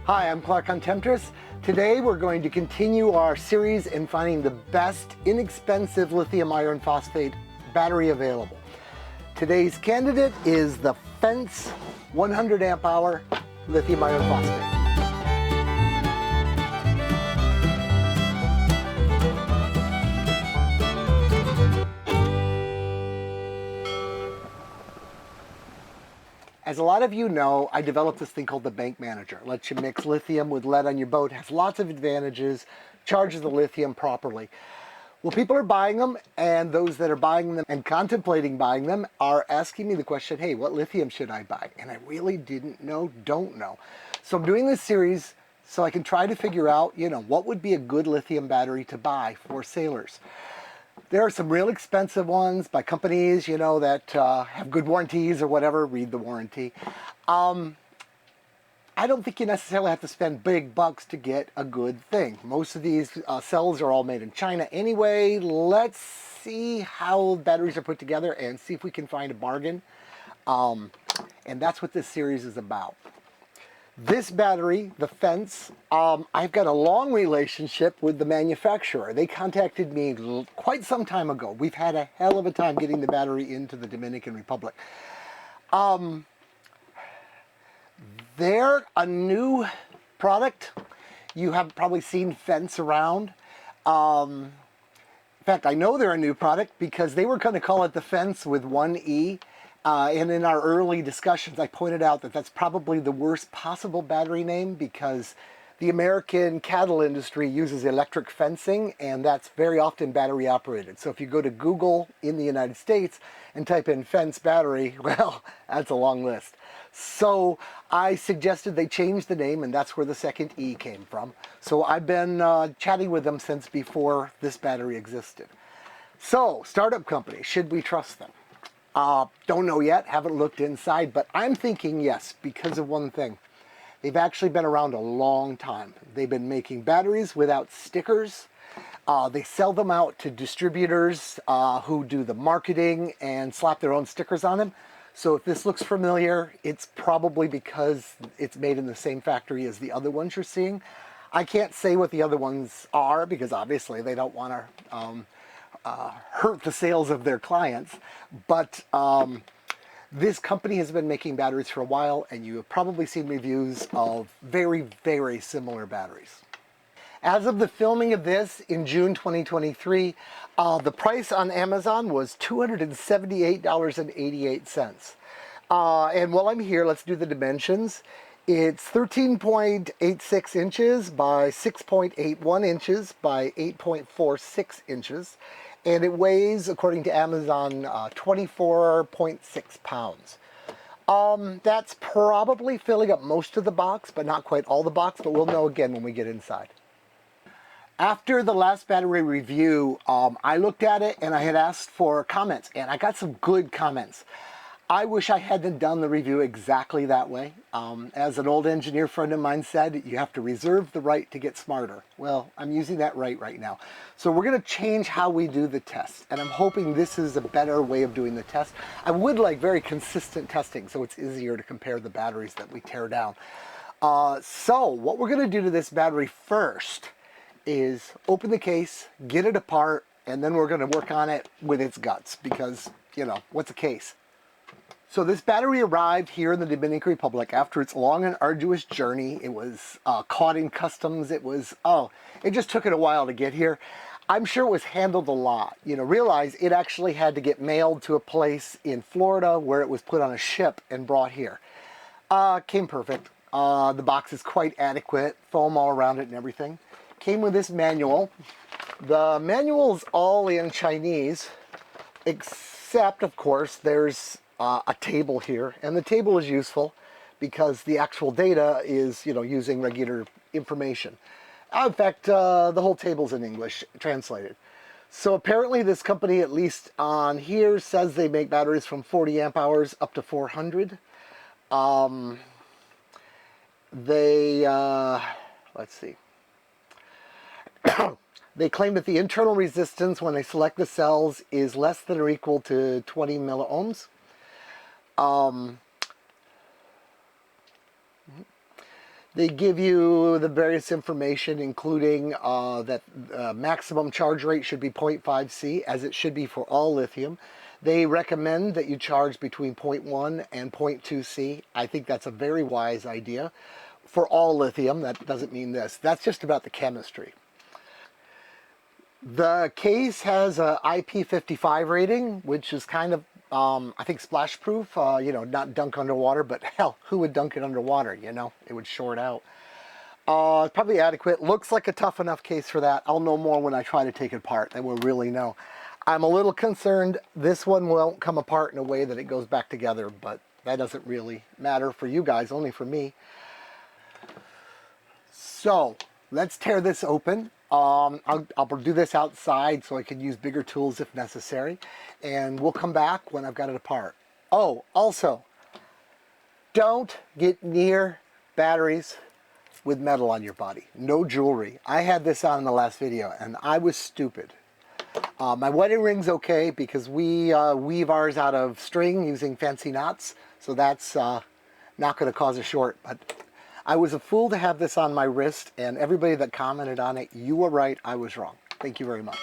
Hi, I'm Clark on Temptress. Today we're going to continue our series in finding the best inexpensive lithium iron phosphate battery available. Today's candidate is the FEENCE 100 amp hour lithium iron phosphate. As a lot of you know, I developed this thing called the BankManager. It lets you mix lithium with lead on your boat, has lots of advantages, charges the lithium properly. Well, people are buying them, and those that are buying them and contemplating buying them are asking me the question, hey, what lithium should I buy? And I really don't know. So I'm doing this series so I can try to figure out, what would be a good lithium battery to buy for sailors. There are some real expensive ones by companies, that have good warranties or whatever. Read the warranty. I don't think you necessarily have to spend big bucks to get a good thing. Most of these cells are all made in China anyway. Let's see how batteries are put together and see if we can find a bargain. And that's what this series is about. This battery, the FEENCE, I've got a long relationship with the manufacturer. They contacted me quite some time ago. We've had a hell of a time getting the battery into the Dominican Republic. They're a new product. You have probably seen FEENCE around. In fact, I know they're a new product because they were going to call it the FEENCE with one E. And in our early discussions, I pointed out that that's probably the worst possible battery name because the American cattle industry uses electric fencing, and that's very often battery operated. So if you go to Google in the United States and type in FEENCE battery, well, that's a long list. So I suggested they change the name, and that's where the second E came from. So I've been chatting with them since before this battery existed. So, startup company, should we trust them? Don't know yet, haven't looked inside, but I'm thinking yes, because of one thing. They've actually been around a long time. They've been making batteries without stickers. They sell them out to distributors who do the marketing and slap their own stickers on them. So if this looks familiar, it's probably because it's made in the same factory as the other ones you're seeing. I can't say what the other ones are because obviously they don't want to hurt the sales of their clients, but this company has been making batteries for a while, and you have probably seen reviews of very, very similar batteries. As of the filming of this in June 2023, the price on Amazon was $278.88. And while I'm here, let's do the dimensions. It's 13.86 inches by 6.81 inches by 8.46 inches. And it weighs, according to Amazon, 24.6 pounds. That's probably filling up most of the box, but not quite all the box, but we'll know again when we get inside. After the last battery review, I looked at it and I had asked for comments, and I got some good comments. I wish I hadn't done the review exactly that way. As an old engineer friend of mine said, you have to reserve the right to get smarter. Well, I'm using that right now. So we're going to change how we do the test, and I'm hoping this is a better way of doing the test. I would like very consistent testing so it's easier to compare the batteries that we tear down. So what we're going to do to this battery first is open the case, get it apart, and then we're going to work on it with its guts because, what's a case? So this battery arrived here in the Dominican Republic after its long and arduous journey. It was caught in customs. It just took it a while to get here. I'm sure it was handled a lot. Realize it actually had to get mailed to a place in Florida where it was put on a ship and brought here. Came perfect. The box is quite adequate, foam all around it and everything. Came with this manual. The manual's all in Chinese, except, of course, there's a table here, and the table is useful because the actual data is, using regular information. In fact, the whole table's in English, translated. So apparently this company, at least on here, says they make batteries from 40 amp hours up to 400. Let's see. They claim that the internal resistance when they select the cells is less than or equal to 20 milliohms. They give you the various information, including that maximum charge rate should be 0.5 C, as it should be for all lithium. They recommend that you charge between 0.1 and 0.2 C. I think that's a very wise idea for all lithium. That doesn't mean this. That's just about the chemistry. The case has a IP55 rating, which is kind of, I think, splash proof. You know, not dunk underwater, but hell, who would dunk it underwater? You know, it would short out. It's probably adequate. Looks like a tough enough case for that. I'll know more when I try to take it apart. Then we'll really know. I'm a little concerned this one won't come apart in a way that it goes back together, but that doesn't really matter for you guys, only for me. So let's tear this open. I'll do this outside so I can use bigger tools if necessary, and we'll come back when I've got it apart. Oh, also, don't get near batteries with metal on your body. No jewelry. I had this on in the last video, and I was stupid. My wedding ring's okay because we weave ours out of string using fancy knots, so that's not going to cause a short. But I was a fool to have this on my wrist, and everybody that commented on it, you were right, I was wrong. Thank you very much.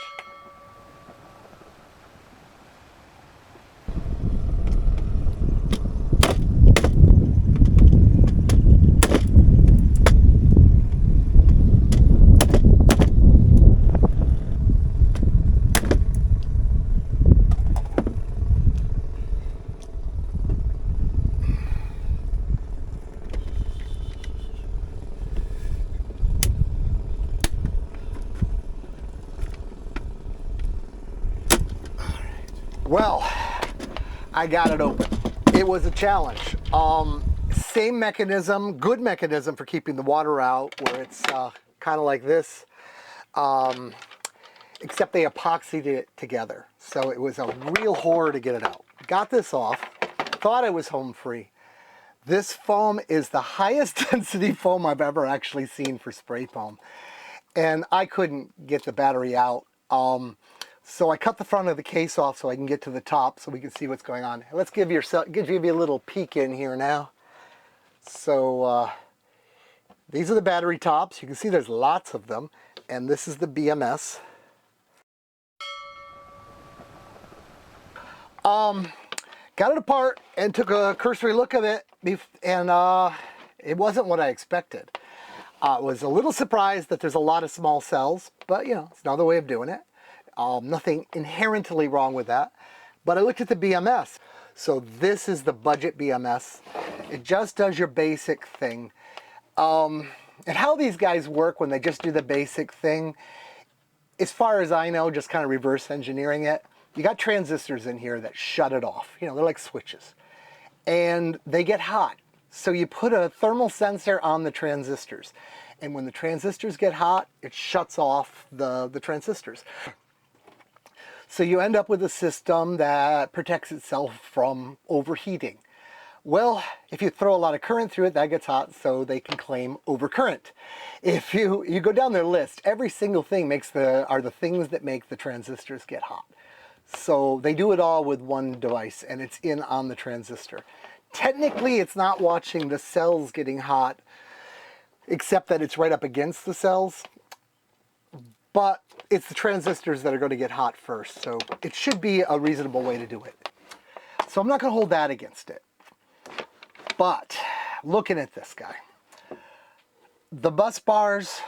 Well, I got it open. It was a challenge. Same mechanism, good mechanism for keeping the water out, where it's kind of like this, except they epoxied it together. So it was a real horror to get it out. Got this off, thought I was home free. This foam is the highest density foam I've ever actually seen for spray foam. And I couldn't get the battery out. So I cut the front of the case off so I can get to the top so we can see what's going on. Let's give you a little peek in here now. So these are the battery tops. You can see there's lots of them. And this is the BMS. Got it apart and took a cursory look at it, and it wasn't what I expected. I was a little surprised that there's a lot of small cells, but you know, it's another way of doing it. Nothing inherently wrong with that. But I looked at the BMS. So this is the budget BMS. It just does your basic thing. And how these guys work when they just do the basic thing, as far as I know, just kind of reverse engineering it. You got transistors in here that shut it off. You know, they're like switches. And they get hot. So you put a thermal sensor on the transistors. And when the transistors get hot, it shuts off the transistors. So you end up with a system that protects itself from overheating. Well, if you throw a lot of current through it, that gets hot, so they can claim overcurrent. If you go down their list, every single thing are the things that make the transistors get hot. So they do it all with one device, and it's in on the transistor. Technically, it's not watching the cells getting hot, except that it's right up against the cells. But it's the transistors that are going to get hot first, so it should be a reasonable way to do it. So I'm not going to hold that against it. But looking at this guy, the bus bars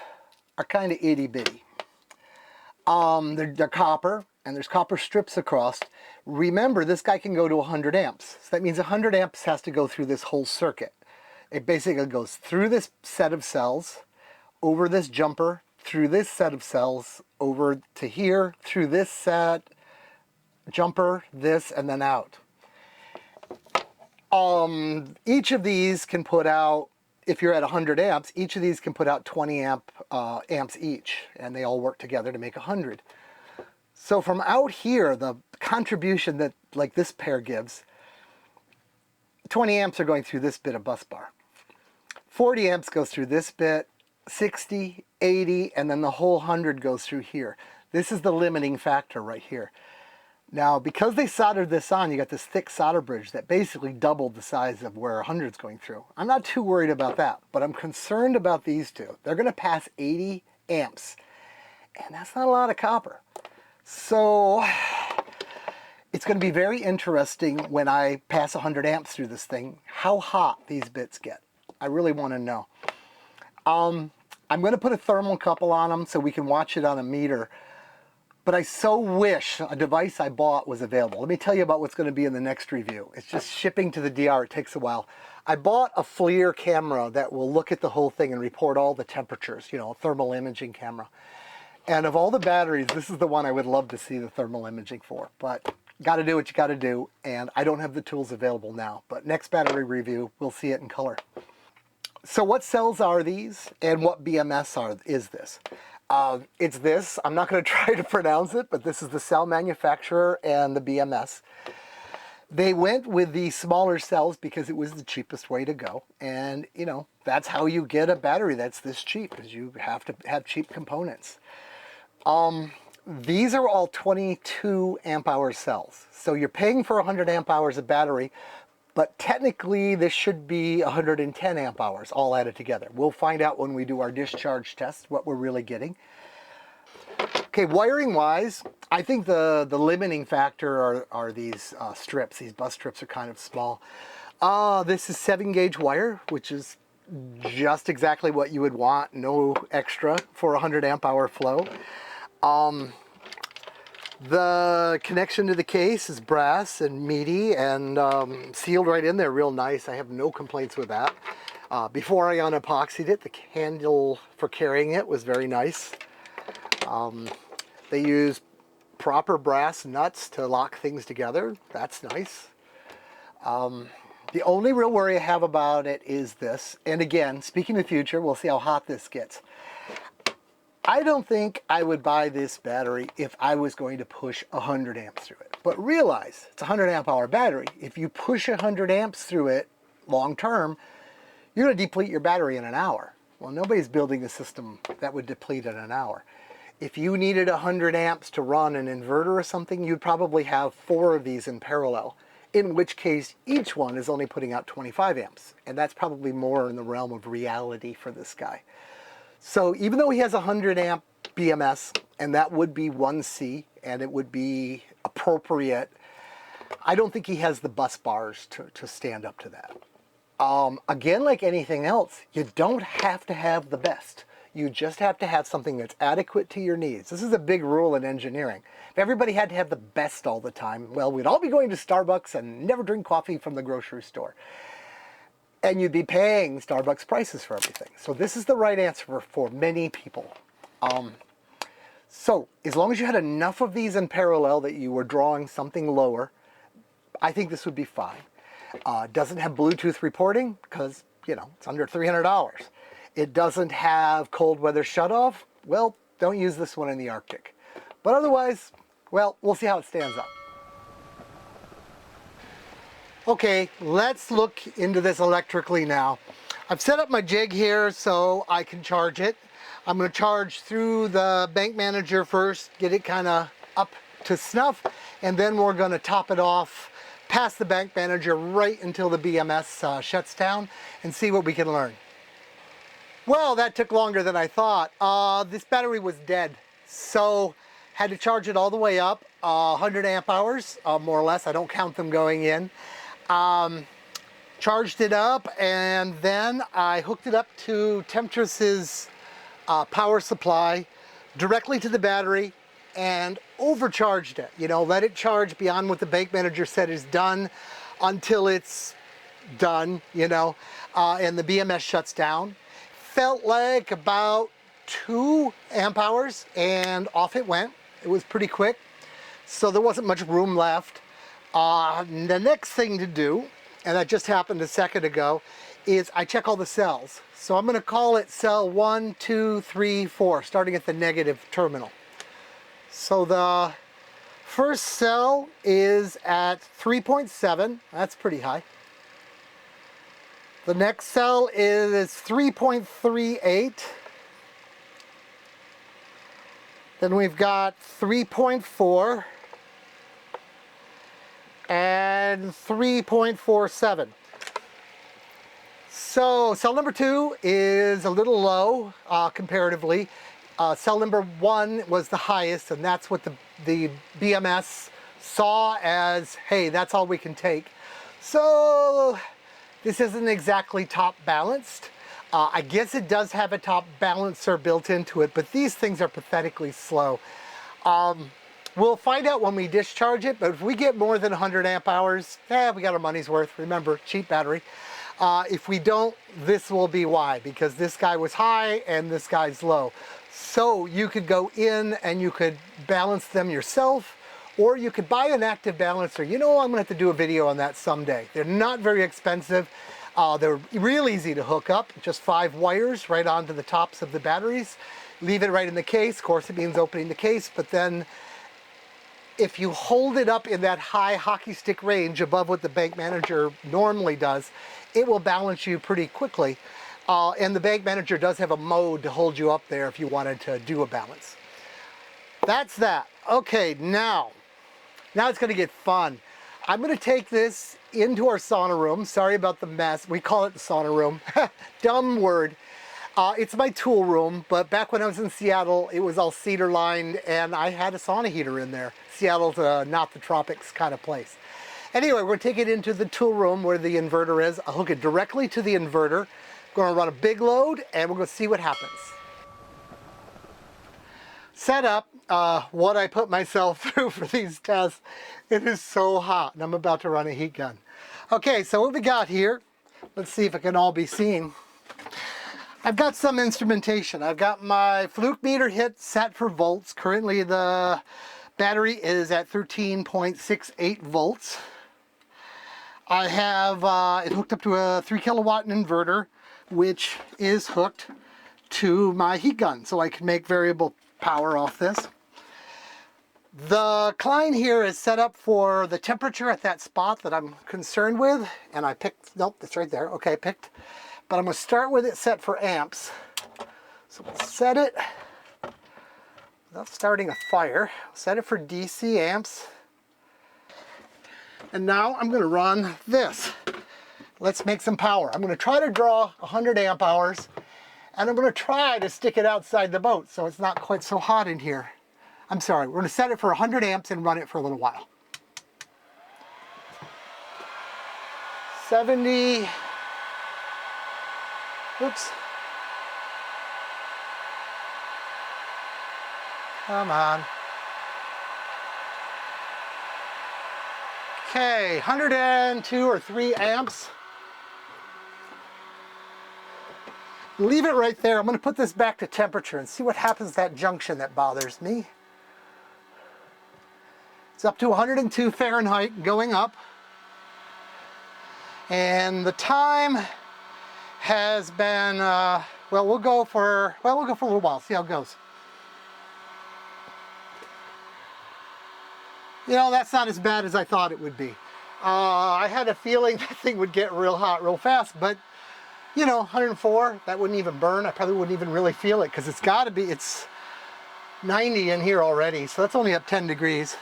are kind of itty bitty. They're copper, and there's copper strips across. Remember, this guy can go to 100 amps. So that means 100 amps has to go through this whole circuit. It basically goes through this set of cells, over this jumper, through this set of cells, over to here, through this set, jumper, this, and then out. Each of these can put out, if you're at 100 amps, each of these can put out 20 amps each, and they all work together to make 100. So from out here, the contribution that like this pair gives, 20 amps are going through this bit of bus bar. 40 amps goes through this bit, 60, 80, and then the whole 100 goes through here. This is the limiting factor right here. Now, because they soldered this on, you got this thick solder bridge that basically doubled the size of where 100's going through. I'm not too worried about that, but I'm concerned about these two. They're going to pass 80 amps, and that's not a lot of copper. So it's going to be very interesting when I pass 100 amps through this thing, how hot these bits get. I really want to know. I'm going to put a thermocouple on them so we can watch it on a meter. But I so wish a device I bought was available. Let me tell you about what's going to be in the next review. It's just shipping to the DR. It takes a while. I bought a FLIR camera that will look at the whole thing and report all the temperatures, you know, a thermal imaging camera. And of all the batteries, this is the one I would love to see the thermal imaging for. But got to do what you got to do, and I don't have the tools available now. But next battery review, we'll see it in color. So what cells are these, and what BMS is this? It's this. I'm not going to try to pronounce it, but this is the cell manufacturer and the BMS. They went with the smaller cells because it was the cheapest way to go. And, you know, that's how you get a battery that's this cheap, is you have to have cheap components. These are all 22 amp hour cells. So you're paying for 100 amp hours of battery, but technically this should be 110 amp hours all added together. We'll find out when we do our discharge test what we're really getting. Okay, wiring wise, I think the limiting factor are these strips. These bus strips are kind of small. This is 7-gauge wire, which is just exactly what you would want, no extra for 100 amp hour flow. The connection to the case is brass and meaty and sealed right in there real nice. I have no complaints with that. Before I unepoxied it, the handle for carrying it was very nice. They use proper brass nuts to lock things together. That's nice. The only real worry I have about it is this. And again, speaking of the future, we'll see how hot this gets. I don't think I would buy this battery if I was going to push 100 amps through it. But realize, it's a 100 amp hour battery. If you push 100 amps through it long term, you're going to deplete your battery in an hour. Well, nobody's building a system that would deplete in an hour. If you needed 100 amps to run an inverter or something, you'd probably have 4 of these in parallel, in which case each one is only putting out 25 amps. And that's probably more in the realm of reality for this guy. So even though he has a 100 amp BMS, and that would be 1C, and it would be appropriate, I don't think he has the bus bars to stand up to that. Again, like anything else, you don't have to have the best. You just have to have something that's adequate to your needs. This is a big rule in engineering. If everybody had to have the best all the time, well, we'd all be going to Starbucks and never drink coffee from the grocery store. And you'd be paying Starbucks prices for everything. So this is the right answer for many people. So as long as you had enough of these in parallel that you were drawing something lower, I think this would be fine. Doesn't have Bluetooth reporting because, you know, it's under $300. It doesn't have cold weather shutoff. Well, don't use this one in the Arctic. But otherwise, well, we'll see how it stands up. Okay, let's look into this electrically now. I've set up my jig here so I can charge it. I'm going to charge through the BankManager first, get it kind of up to snuff, and then we're going to top it off past the BankManager right until the BMS shuts down and see what we can learn. Well, that took longer than I thought. This battery was dead, so had to charge it all the way up, 100 amp hours, more or less. I don't count them going in. Charged it up, and then I hooked it up to Temptress's power supply directly to the battery and overcharged it. You know, let it charge beyond what the BankManager said is done until it's done, you know, and the BMS shuts down. Felt like about 2 amp hours and off it went. It was pretty quick, so there wasn't much room left. The next thing to do, and that just happened a second ago, is I check all the cells. So I'm going to call it cell 1, 2, 3, 4, starting at the negative terminal. So the first cell is at 3.7. That's pretty high. The next cell is 3.38. Then we've got 3.4. and 3.47. So cell number 2 is a little low comparatively. Cell number 1 was the highest, and that's what the BMS saw as, hey, that's all we can take. So this isn't exactly top balanced. I guess it does have a top balancer built into it, but these things are pathetically slow. We'll find out when we discharge it, but if we get more than 100 amp hours, we got our money's worth. Remember, cheap battery. If we don't, this will be why, because this guy was high and this guy's low. So you could go in and you could balance them yourself, or you could buy an active balancer. You know, I'm gonna have to do a video on that someday. They're not very expensive. They're real easy to hook up, just 5 wires right onto the tops of the batteries. Leave it right in the case. Of course, it means opening the case, but then if you hold it up in that high hockey stick range above what the BankManager normally does, it will balance you pretty quickly. And the BankManager does have a mode to hold you up there if you wanted to do a balance. That's that. Okay, now it's gonna get fun. I'm gonna take this into our sauna room. Sorry about the mess. We call it the sauna room. Dumb word. It's my tool room, but back when I was in Seattle, it was all cedar lined and I had a sauna heater in there. Seattle's not the tropics kind of place. Anyway, we're gonna take it into the tool room where the inverter is. I'll hook it directly to the inverter. I'm gonna run a big load and we're gonna see what happens. Set up what I put myself through for these tests. It is so hot and I'm about to run a heat gun. Okay, so what we got here, let's see if it can all be seen. I've got some instrumentation. I've got my fluke meter hit set for volts. Currently the battery is at 13.68 volts. I have it hooked up to a 3 kilowatt inverter, which is hooked to my heat gun, so I can make variable power off this. The Klein here is set up for the temperature at that spot that I'm concerned with, and I picked, nope, it's right there. Okay, I picked. But I'm going to start with it set for amps. So we'll set it, without starting a fire, set it for DC amps. And now I'm going to run this. Let's make some power. I'm going to try to draw 100 amp hours, and I'm going to try to stick it outside the boat so it's not quite so hot in here. I'm sorry, we're going to set it for 100 amps and run it for a little while. 70. Oops. Come on. Okay, 102 or 3 amps. Leave it right there. I'm going to put this back to temperature and see what happens to that junction that bothers me. It's up to 102 Fahrenheit going up. And the time has been, well, we'll go for a little while, see how it goes. You know, that's not as bad as I thought it would be. I had a feeling that thing would get real hot real fast, but you know, 104, that wouldn't even burn. I probably wouldn't even really feel it because it's got to be, it's 90 in here already, so that's only up 10 degrees.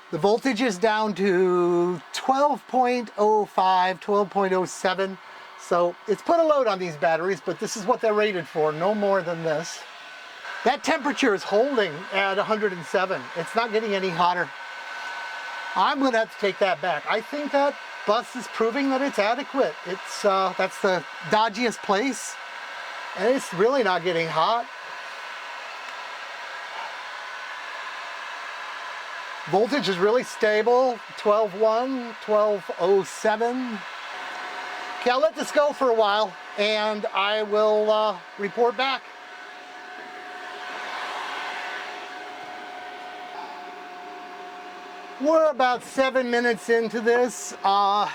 The voltage is down to 12.05, 12.07. So it's put a load on these batteries, but this is what they're rated for, no more than this. That temperature is holding at 107. It's not getting any hotter. I'm gonna have to take that back. I think that bus is proving that it's adequate. It's that's the dodgiest place, and it's really not getting hot. Voltage is really stable, 12.1, 12.07. Okay, I'll let this go for a while, and I will report back. We're about 7 minutes into this. Not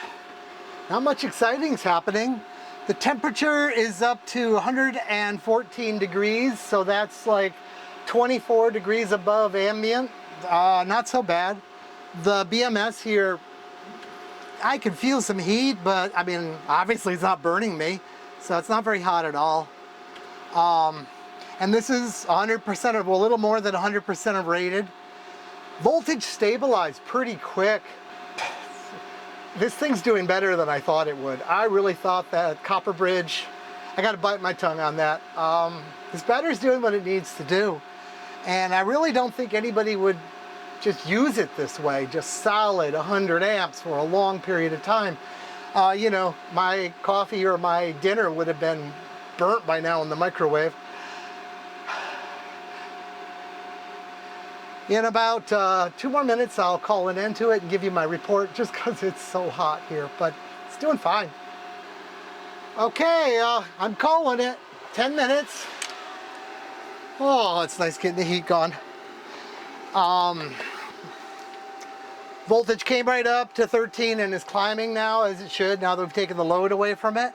much exciting's happening. The temperature is up to 114 degrees, so that's like 24 degrees above ambient. Not so bad. The BMS here, I can feel some heat, but I mean, obviously it's not burning me, so it's not very hot at all. And this is 100% of, a little more than 100% of rated. Voltage stabilized pretty quick. This thing's doing better than I thought it would. I really thought that copper bridge, I gotta bite my tongue on that. This battery's doing what it needs to do. And I really don't think anybody would just use it this way, just solid 100 amps for a long period of time. You know, my coffee or my dinner would have been burnt by now in the microwave. In about 2 more minutes, I'll call an end to it and give you my report, just because it's so hot here, but it's doing fine. Okay, I'm calling it. 10 minutes. Oh, it's nice getting the heat gone. Voltage came right up to 13 and is climbing now, as it should, now that we've taken the load away from it.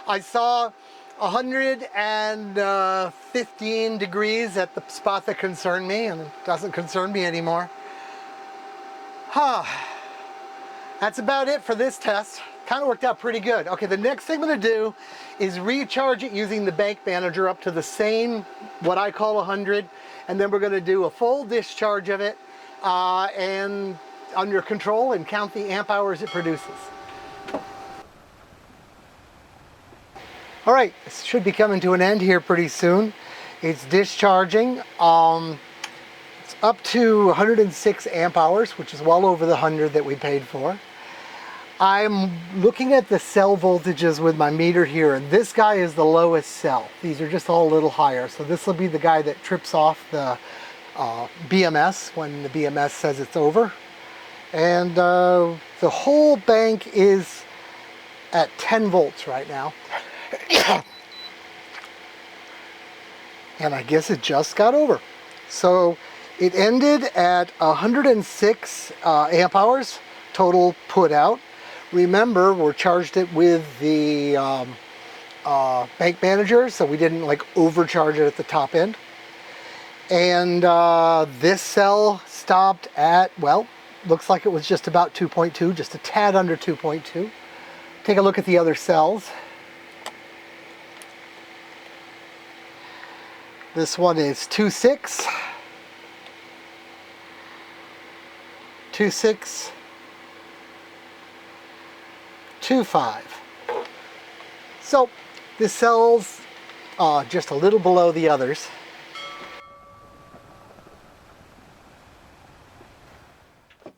I saw 115 degrees at the spot that concerned me, and it doesn't concern me anymore. That's about it for this test. Kind of worked out pretty good. Okay, the next thing I'm going to do is recharge it using the BankManager up to the same, what I call 100, and then we're going to do a full discharge of it and under control and count the amp hours it produces. All right, this should be coming to an end here pretty soon. It's discharging. It's up to 106 amp hours, which is well over the 100 that we paid for. I'm looking at the cell voltages with my meter here, and this guy is the lowest cell. These are just all a little higher. So this will be the guy that trips off the BMS when the BMS says it's over. And the whole bank is at 10 volts right now. And I guess it just got over. So it ended at 106 amp hours total put out. Remember, we're charged it with the BankManager, so we didn't like overcharge it at the top end. And this cell stopped at, well, looks like it was just about 2.2, just a tad under 2.2. Take a look at the other cells. This one is 2.6, 2.6, 2.5. So this cell's just a little below the others.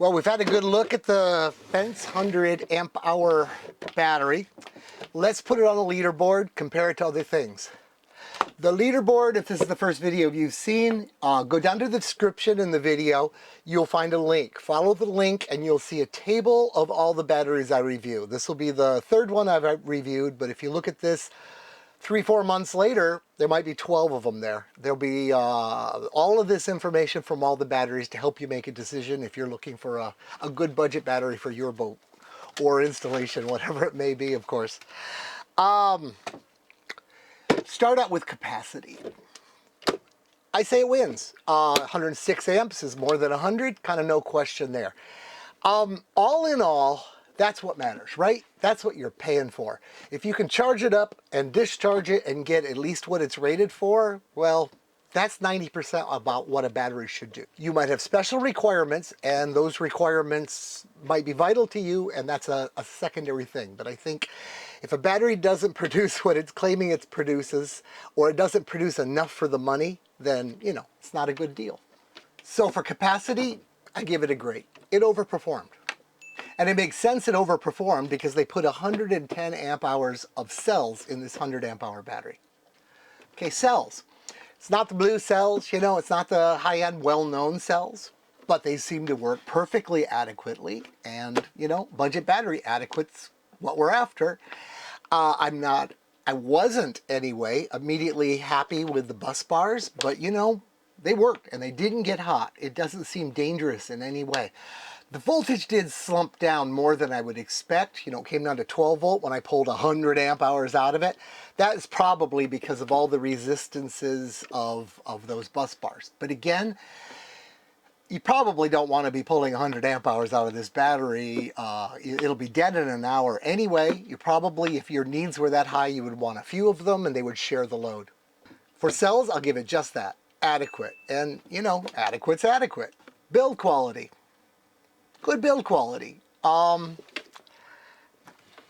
Well, we've had a good look at the FEENCE 100 amp hour battery. Let's put it on the leaderboard, compare it to other things. The leaderboard, if this is the first video you've seen, go down to the description in the video. You'll find a link. Follow the link and you'll see a table of all the batteries I review. This will be the third one I've reviewed, but if you look at this 3-4 months later, there might be 12 of them there. There'll be all of this information from all the batteries to help you make a decision if you're looking for a good budget battery for your boat or installation, whatever it may be, of course. Start out with capacity. I say it wins. 106 amps is more than 100, kind of no question there. All in all, that's what matters, right? That's what you're paying for. If you can charge it up and discharge it and get at least what it's rated for, well, that's 90% about what a battery should do. You might have special requirements, and those requirements might be vital to you, and that's a secondary thing. But I think if a battery doesn't produce what it's claiming it produces, or it doesn't produce enough for the money, then, you know, it's not a good deal. So for capacity, I give it a great. It overperformed. And it makes sense it overperformed because they put 110 amp hours of cells in this 100 amp hour battery. Okay, cells. It's not the blue cells, you know, it's not the high-end well-known cells, but they seem to work perfectly adequately, and, you know, budget battery adequate's what we're after. I wasn't anyway immediately happy with the bus bars, but you know, they worked and they didn't get hot. It doesn't seem dangerous in any way. The voltage did slump down more than I would expect. You know, it came down to 12 volt when I pulled 100 amp hours out of it. That is probably because of all the resistances of those bus bars. But again, you probably don't want to be pulling 100 amp hours out of this battery. It'll be dead in an hour anyway. You probably, if your needs were that high, you would want a few of them and they would share the load. For cells, I'll give it just that, adequate. And you know, adequate's adequate. Build quality. Good build quality.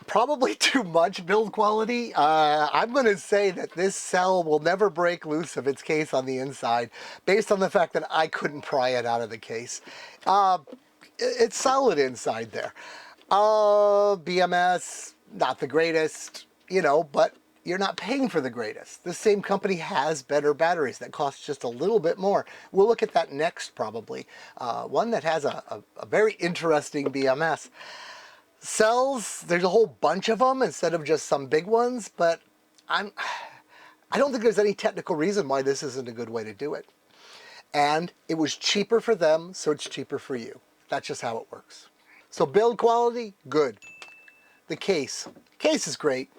Probably too much build quality. I'm going to say that this cell will never break loose of its case on the inside, based on the fact that I couldn't pry it out of the case. It's solid inside there. BMS, not the greatest, you know, but you're not paying for the greatest. The same company has better batteries that cost just a little bit more. We'll look at that next, probably. One that has a very interesting BMS. Cells, there's a whole bunch of them instead of just some big ones, but I don't think there's any technical reason why this isn't a good way to do it. And it was cheaper for them, so it's cheaper for you. That's just how it works. So build quality, good. The case is great.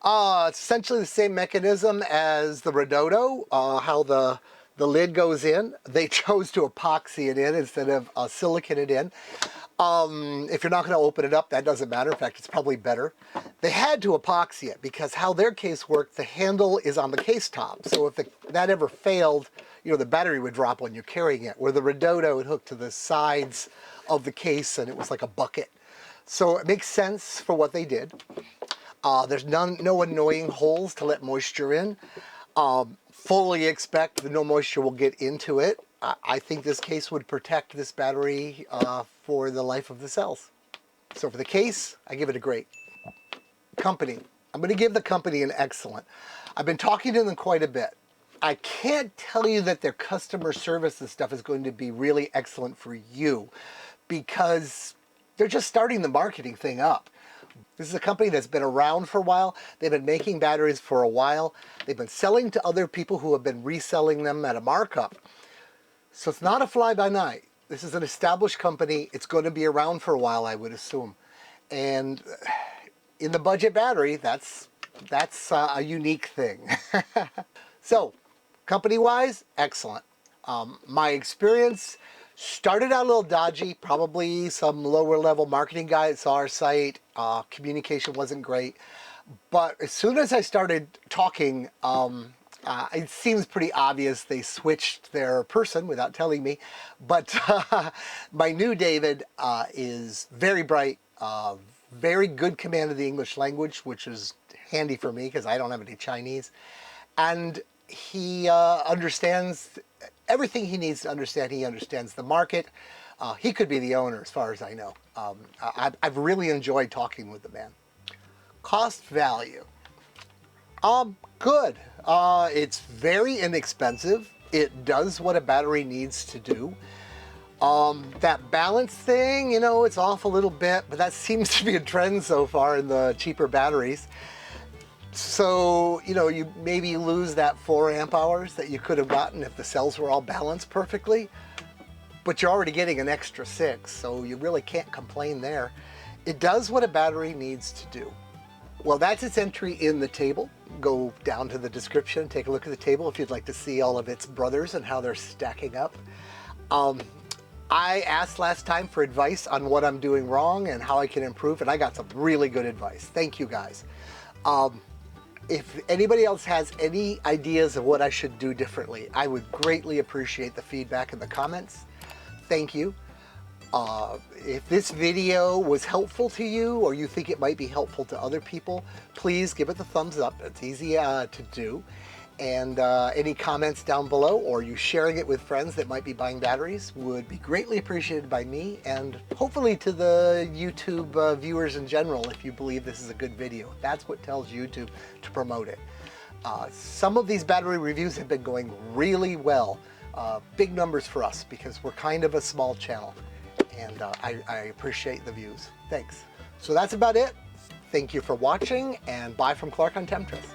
It's essentially the same mechanism as the Redodo, how the lid goes in. They chose to epoxy it in instead of silicone it in. If you're not going to open it up, that doesn't matter. In fact, it's probably better. They had to epoxy it because how their case worked, the handle is on the case top. So if that ever failed, you know, the battery would drop when you're carrying it, where the Redodo would hook to the sides of the case and it was like a bucket. So it makes sense for what they did. There's no annoying holes to let moisture in. Fully expect that no moisture will get into it. I think this case would protect this battery for the life of the cells. So for the case, I give it a great. Company, I'm going to give the company an excellent. I've been talking to them quite a bit. I can't tell you that their customer service and stuff is going to be really excellent for you because they're just starting the marketing thing up. This is a company that's been around for a while. They've been making batteries for a while. They've been selling to other people who have been reselling them at a markup. So it's not a fly-by-night. This is an established company. It's going to be around for a while, I would assume. And in the budget battery, that's a unique thing. So, company-wise, excellent. My experience started out a little dodgy, probably some lower-level marketing guy that saw our site. Communication wasn't great. But as soon as I started talking, it seems pretty obvious they switched their person without telling me. But my new David is very bright, very good command of the English language, which is handy for me because I don't have any Chinese. And he understands everything he needs to understand. He understands the market. He could be the owner as far as I know. I've really enjoyed talking with the man. Cost value. Good. It's very inexpensive. It does what a battery needs to do. That balance thing, you know, it's off a little bit, but that seems to be a trend so far in the cheaper batteries. So, you know, you maybe lose that 4 amp hours that you could have gotten if the cells were all balanced perfectly, but you're already getting an extra 6, so you really can't complain there. It does what a battery needs to do. Well, that's its entry in the table. Go down to the description, take a look at the table if you'd like to see all of its brothers and how they're stacking up. I asked last time for advice on what I'm doing wrong and how I can improve, and I got some really good advice. Thank you, guys. If anybody else has any ideas of what I should do differently, I would greatly appreciate the feedback in the comments. Thank you. If this video was helpful to you or you think it might be helpful to other people, please give it the thumbs up. It's easy to do. And any comments down below or you sharing it with friends that might be buying batteries would be greatly appreciated by me and hopefully to the YouTube viewers in general if you believe this is a good video. That's what tells YouTube to promote it. Some of these battery reviews have been going really well. Big numbers for us because we're kind of a small channel. And I appreciate the views. Thanks. So that's about it. Thank you for watching and bye from Clark on Temptress.